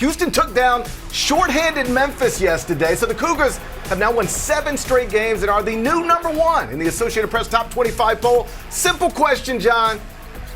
Houston took down shorthanded Memphis yesterday, so the Cougars have now won 7 straight games and are the new number 1 in the Associated Press Top 25 poll. Simple question, John.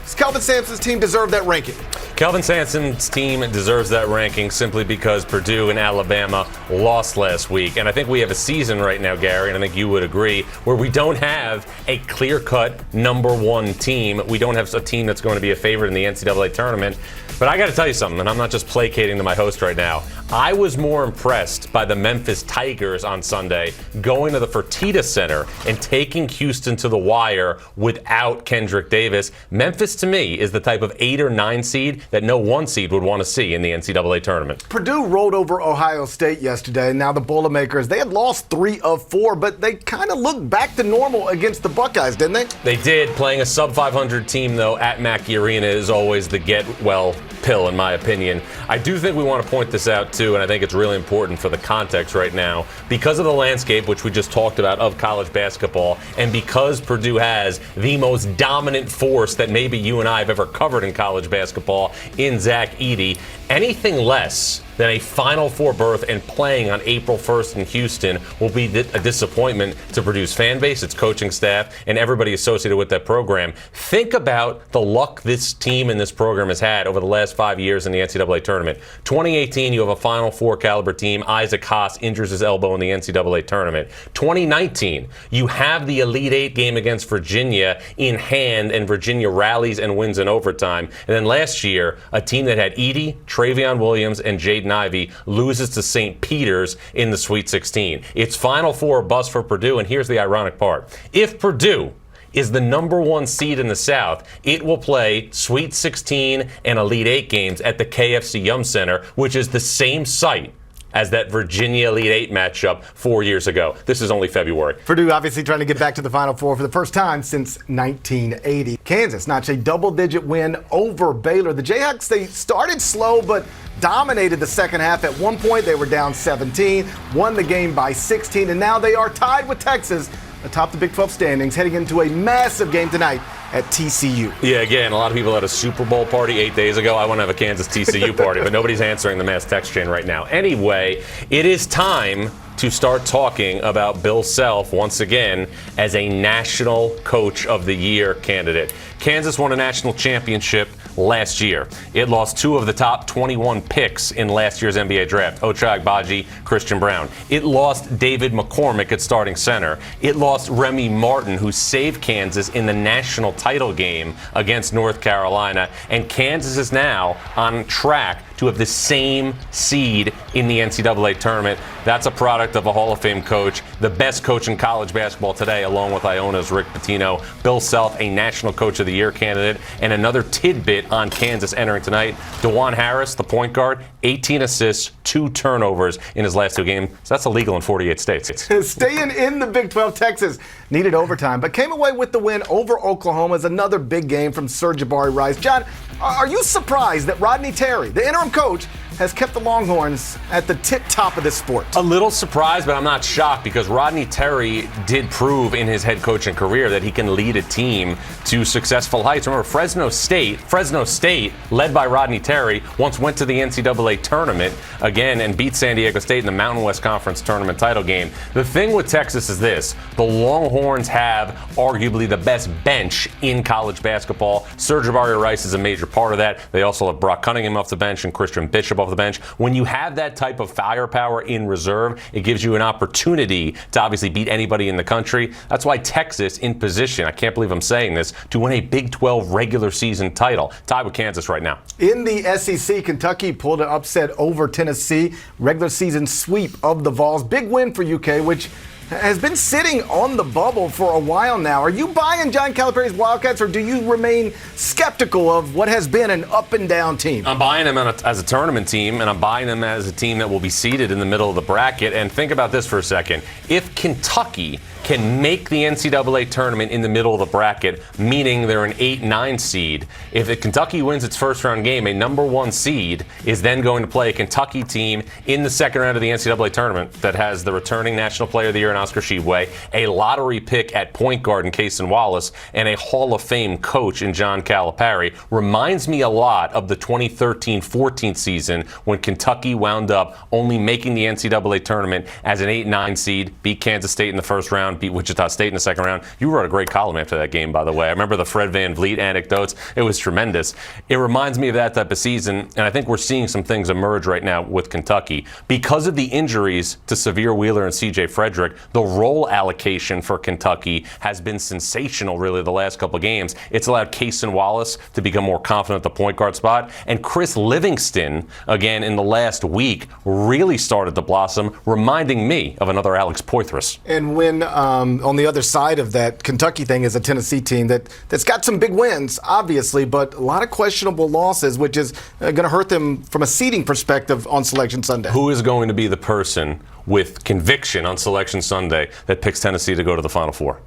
Does Kelvin Sampson's team deserve that ranking? Kelvin Sampson's team deserves that ranking simply because Purdue and Alabama lost last week. And I think we have a season right now, Gary, and I think you would agree, where we don't have a clear-cut number 1 team. We don't have a team that's going to be a favorite in the NCAA tournament. But I got to tell you something, and I'm not just placating to my host right now. I was more impressed by the Memphis Tigers on Sunday going to the Fertitta Center and taking Houston to the wire without Kendrick Davis. Memphis, to me, is the type of 8 or 9 seed that no 1 seed would want to see in the NCAA tournament. Purdue rolled over Ohio State yesterday. Now the Boilermakers, they had lost 3 of 4, but they kind of looked back to normal against the Buckeyes, didn't they? They did. Playing a sub-500 team, though, at Mackey Arena is always the get-well pill, in my opinion. I do think we want to point this out, too, and I think it's really important for the context right now. Because of the landscape, which we just talked about, of college basketball, and because Purdue has the most dominant force that maybe you and I have ever covered in college basketball in Zach Edey, anything less than a Final Four berth and playing on April 1st in Houston will be a disappointment to Purdue's fan base, its coaching staff, and everybody associated with that program. Think about the luck this team and this program has had over the last 5 years in the NCAA tournament. 2018, you have a Final Four caliber team. Isaac Haas injures his elbow in the NCAA tournament. 2019, you have the Elite Eight game against Virginia in hand, and Virginia rallies and wins in overtime. And then last year, a team that had Edey, Travion Williams, and Jaden Ivey loses to St. Peter's in the Sweet 16. It's Final Four bust for Purdue, and here's the ironic part. If Purdue is the number 1 seed in the South, it will play Sweet 16 and Elite 8 games at the KFC Yum Center, which is the same site as that Virginia Elite 8 matchup 4 years ago. This is only February. Purdue obviously trying to get back to the Final Four for the first time since 1980. Kansas notched a double-digit win over Baylor. The Jayhawks, they started slow but dominated the second half. At one point, they were down 17, won the game by 16, and now they are tied with Texas atop the Big 12 standings, heading into a massive game tonight at TCU. Yeah, again, a lot of people had a Super Bowl party 8 days ago. I want to have a Kansas TCU party, but nobody's answering the mass text chain right now. Anyway, it is time to start talking about Bill Self once again as a National Coach of the Year candidate. Kansas won a national championship last year. It lost 2 of the top 21 picks in last year's NBA draft, Ochai Agbaji, Christian Brown. It lost David McCormick at starting center. It lost Remy Martin, who saved Kansas in the national title game against North Carolina. And Kansas is now on track to have the same seed in the NCAA tournament. That's a product of a Hall of Fame coach, the best coach in college basketball today, along with Iona's Rick Pitino. Bill Self, a National Coach of the Year candidate. And another tidbit on Kansas entering tonight, DeJuan Harris, the point guard, 18 assists, 2 turnovers in his last 2 games. So that's illegal in 48 states. Staying in the Big 12, Texas needed overtime, but came away with the win over Oklahoma. As another big game from Sir Jabari Rice. John, are you surprised that Rodney Terry, the interim coach, has kept the Longhorns at the tip-top of this sport? A little surprised, but I'm not shocked because Rodney Terry did prove in his head coaching career that he can lead a team to successful heights. Remember, Fresno State, led by Rodney Terry, once went to the NCAA tournament again and beat San Diego State in the Mountain West Conference tournament title game. The thing with Texas is this. The Longhorns have arguably the best bench in college basketball. Sir Jabari Rice is a major part of that. They also have Brock Cunningham off the bench and Christian Bishop off the bench. When you have that type of firepower in reserve, it gives you an opportunity to obviously beat anybody in the country. That's why Texas in position, I can't believe I'm saying this, to win a Big 12 regular season title. Tied with Kansas right now. In the SEC, Kentucky pulled an upset over Tennessee. Regular season sweep of the Vols. Big win for UK, which has been sitting on the bubble for a while now. Are you buying John Calipari's Wildcats, or do you remain skeptical of what has been an up-and-down team? I'm buying them as a tournament team, and I'm buying them as a team that will be seated in the middle of the bracket. And think about this for a second. If Kentucky can make the NCAA tournament in the middle of the bracket, meaning they're an 8-9 seed. If Kentucky wins its first round game, a number 1 seed is then going to play a Kentucky team in the second round of the NCAA tournament that has the returning National Player of the Year in Oscar Tshiebwe, a lottery pick at point guard in Cason Wallace, and a Hall of Fame coach in John Calipari reminds me a lot of the 2013-14 season when Kentucky wound up only making the NCAA tournament as an 8-9 seed, beat Kansas State in the first round, beat Wichita State in the second round. You wrote a great column after that game, by the way. I remember the Fred VanVleet anecdotes. It was tremendous. It reminds me of that type of season, and I think we're seeing some things emerge right now with Kentucky. Because of the injuries to Severe Wheeler and C.J. Frederick, the role allocation for Kentucky has been sensational, really, the last couple of games. It's allowed Cason Wallace to become more confident at the point guard spot, and Chris Livingston, again, in the last week, really started to blossom, reminding me of another Alex Poitras. And when on the other side of that, Kentucky thing is a Tennessee team that's got some big wins, obviously, but a lot of questionable losses, which is going to hurt them from a seeding perspective on Selection Sunday. Who is going to be the person with conviction on Selection Sunday that picks Tennessee to go to the Final Four?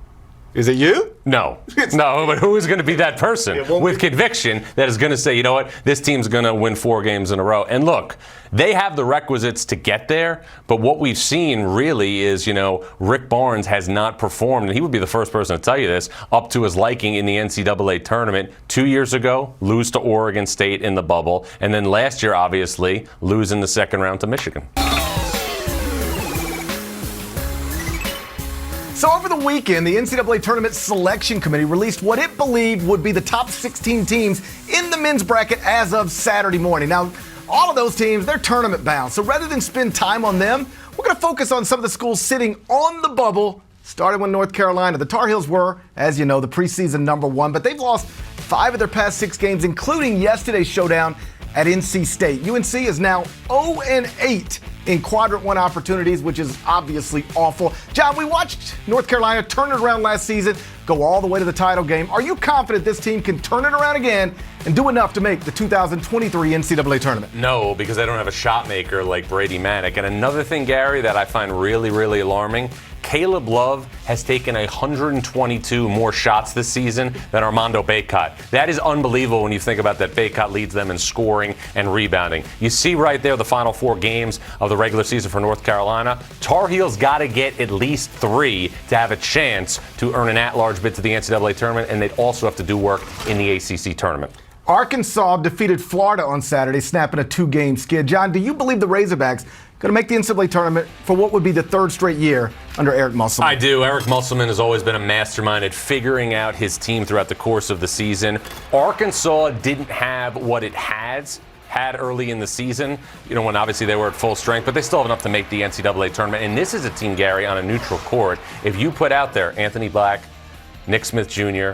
Is it you? No, but who is going to be that person with conviction that is going to say, you know what, this team's going to win 4 games in a row? And look, they have the requisites to get there, but what we've seen really is, Rick Barnes has not performed, and he would be the first person to tell you this, up to his liking in the NCAA tournament. 2 years ago, lose to Oregon State in the bubble, and then last year, obviously, lose in the second round to Michigan. So over the weekend, the NCAA Tournament Selection Committee released what it believed would be the top 16 teams in the men's bracket as of Saturday morning. Now, all of those teams, they're tournament bound. So rather than spend time on them, we're going to focus on some of the schools sitting on the bubble, starting with North Carolina. The Tar Heels were, as you know, the preseason #1, but they've lost 5 of their past 6 games, including yesterday's showdown at NC State. UNC is now 0-8 in Quadrant 1 opportunities, which is obviously awful. John, we watched North Carolina turn it around last season, go all the way to the title game. Are you confident this team can turn it around again and do enough to make the 2023 NCAA tournament? No, because they don't have a shot maker like Brady Manick. And another thing, Gary, that I find really, really alarming, Caleb Love has taken 122 more shots this season than Armando Bacot. That is unbelievable when you think about that. Bacot leads them in scoring and rebounding. You see right there the final 4 games of the regular season for North Carolina. Tar Heels got to get at least 3 to have a chance to earn an at-large bid to the NCAA tournament, and they'd also have to do work in the ACC tournament. Arkansas defeated Florida on Saturday, snapping a 2-game skid. John, do you believe the Razorbacks going to make the NCAA tournament for what would be the 3rd straight year under Eric Musselman? I do. Eric Musselman has always been a mastermind at figuring out his team throughout the course of the season. Arkansas didn't have what it had early in the season, when obviously they were at full strength, but they still have enough to make the NCAA tournament. And this is a team, Gary, on a neutral court. If you put out there Anthony Black, Nick Smith Jr.,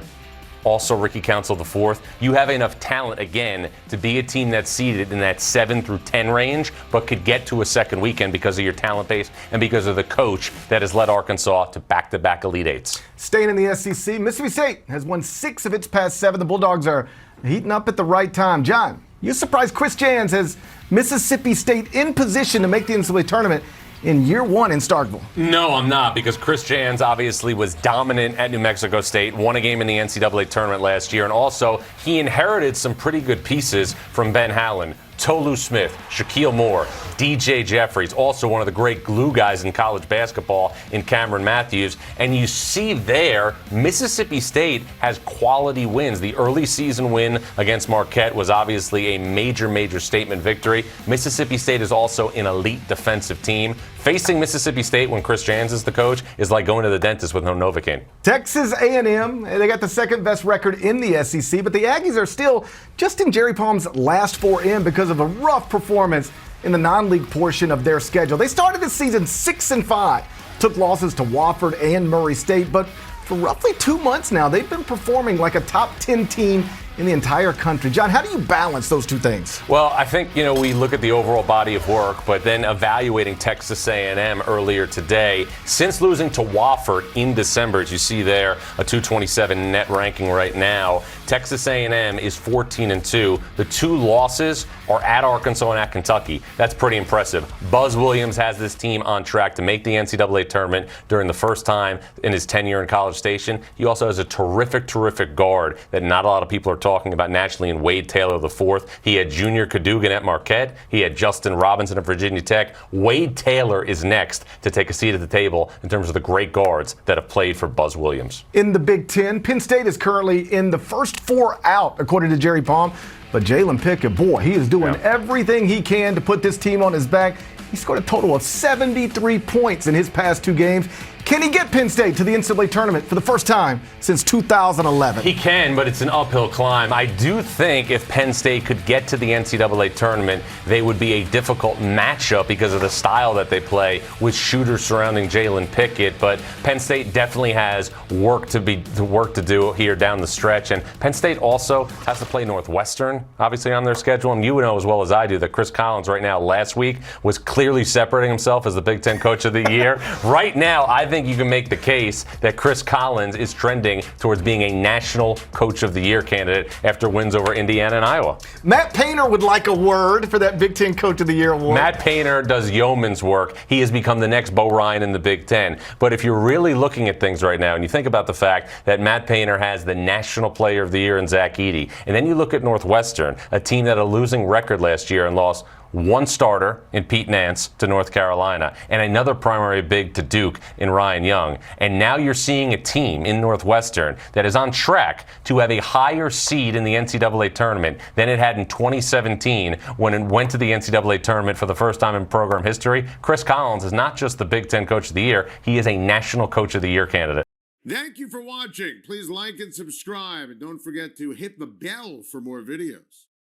also Ricky Council IV, you have enough talent, again, to be a team that's seeded in that 7 through 10 range, but could get to a second weekend because of your talent base and because of the coach that has led Arkansas to back-to-back Elite Eights. Staying in the SEC, Mississippi State has won 6 of its past 7. The Bulldogs are heating up at the right time. John, you surprised Chris Jans has Mississippi State in position to make the NCAA tournament in year 1 in Starkville. No, I'm not, because Chris Jans obviously was dominant at New Mexico State, won a game in the NCAA tournament last year, and also he inherited some pretty good pieces from Ben Howland. Tolu Smith, Shaquille Moore, DJ Jeffries, also one of the great glue guys in college basketball in Cameron Matthews. And you see there, Mississippi State has quality wins. The early season win against Marquette was obviously a major, major statement victory. Mississippi State is also an elite defensive team. Facing Mississippi State when Chris Jans is the coach is like going to the dentist with no Novocaine. Texas A&M, they got the 2nd best record in the SEC, but the Aggies are still just in Jerry Palm's last 4 in because of a rough performance in the non-league portion of their schedule. They started the season 6-5, took losses to Wofford and Murray State, but for roughly 2 months now, they've been performing like a top 10 team in the entire country. John, how do you balance those two things? Well, I think, we look at the overall body of work, but then evaluating Texas A&M earlier today, since losing to Wofford in December, as you see there, a 227 net ranking right now, Texas A&M is 14-2. The 2 losses are at Arkansas and at Kentucky. That's pretty impressive. Buzz Williams has this team on track to make the NCAA tournament during the first time in his tenure in College Station. He also has a terrific, terrific guard that not a lot of people are talking about nationally in Wade Taylor IV. He had Junior Cadogan at Marquette. He had Justin Robinson at Virginia Tech. Wade Taylor is next to take a seat at the table in terms of the great guards that have played for Buzz Williams. In the Big Ten, Penn State is currently in the first 4 out, according to Jerry Palm. But Jalen Pickett, boy, he is doing everything he can to put this team on his back. He scored a total of 73 points in his past 2 games. Can he get Penn State to the NCAA tournament for the first time since 2011? He can, but it's an uphill climb. I do think if Penn State could get to the NCAA tournament, they would be a difficult matchup because of the style that they play with shooters surrounding Jalen Pickett. But Penn State definitely has work to do here down the stretch. And Penn State also has to play Northwestern, obviously, on their schedule. And you know as well as I do that Chris Collins right now last week was clearly separating himself as the Big Ten Coach of the Year. Right now, I think you can make the case that Chris Collins is trending towards being a National Coach of the Year candidate after wins over Indiana and Iowa. Matt Painter would like a word for that Big Ten Coach of the Year award. Matt Painter does yeoman's work. He has become the next Bo Ryan in the Big Ten. But if you're really looking at things right now and you think about the fact that Matt Painter has the National Player of the Year in Zach Edey, and then you look at Northwestern, a team that had a losing record last year and lost 1 starter in Pete Nance to North Carolina, and another primary big to Duke in Ryan Young. And now you're seeing a team in Northwestern that is on track to have a higher seed in the NCAA tournament than it had in 2017 when it went to the NCAA tournament for the first time in program history. Chris Collins is not just the Big Ten Coach of the Year, he is a National Coach of the Year candidate. Thank you for watching. Please like and subscribe, and don't forget to hit the bell for more videos.